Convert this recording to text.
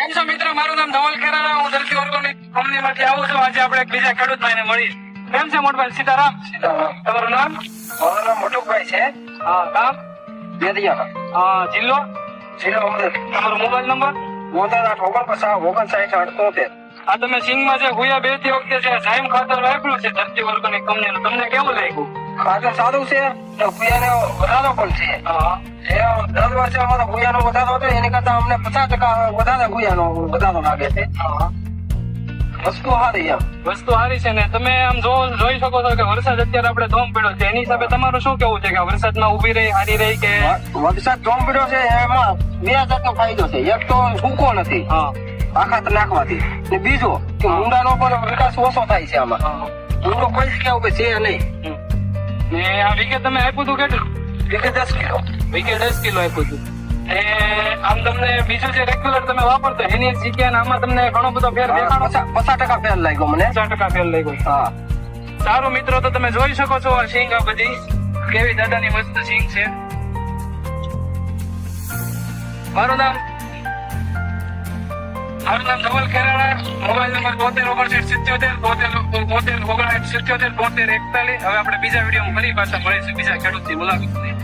કેમ છો મિત્રો? મારું નામ ધવલ ખેરાણા, હું ધરતી ઓર્ગોનિક કંપનીમાંથી આવું છું. આજે આપણે એક બીજા ખેડૂત ભાઈને મળીએ. કેમ છે મોટભાઈ? સીતારામ. તમારું નામ? મારું નામ મોટુભાઈ છે. હા. કામ? બેદિયા. હા. જિલ્લો? જિલ્લો અમરેલી. તમારો મોબાઈલ નંબર? 78 આ તમે સિંગમાં જે ગુયા બેતી વખતે છે જાયમ ખાતર વાપર્યું છે ધરતી ઓર્ગોનિક કંપનીનું, તમને કેવું લાગ્યું? ખાતર સારું છે ને ગુયાનો વધારો પણ છે. હા. જે દર વર્ષે અમારો ગુયાનો વધારો હતો એની કરતા અમને 50% વધારે ગુયાનો વધારો લાગે છે. હા. વસ્તુ સારી એમ. વસ્તુ સારી છે ને તમે આમ જોઈ શકો છો કે વરસાદ અત્યારે આપણે ધોમ પડ્યો છે, એની હિસાબે તમારું શું કેવું છે કે આ વરસાદમાં ઉભી રહી સારી રહી કે? વરસાદ જોમ પડ્યો છે એમાં બે જાતનો ફાયદો છે. એક તો સૂકો નથી હા. આ ખાતર નાખવાથી, ને બીજો કે ઊંડાનો પણ વિકાસ ઓછો થાય છે આમાં. ઊંડો કોઈ જ કેવું કે છે નહીં. ને આ વીકે તમે આપ્યું હતું કેટલું? VK 10 kilo. વીકે 10 કિલો આપ્યું હતું. ને આમ તમને બીજું જે રેગ્યુલર તમે વાપરતો એની જગ્યાએ આમાં તમને ઘણો બધો ફેર દેખાડો? 50% ફેર લાગ્યો મને. 50% ફેર લઈ ગયો. હા. સારું મિત્રો, તો તમે જોઈ શકો છો આ સિંગ, આ બધી કેવી દાદાની મસ્ત સિંગ છે. મારું નામ ધવલ ખેરાણા. મોબાઈલ નંબર 72 હવે આપણે બીજા વિડીયોમાં ફરી પાછા મળીશું બીજા ખેડૂતની મુલાકાત લઈને.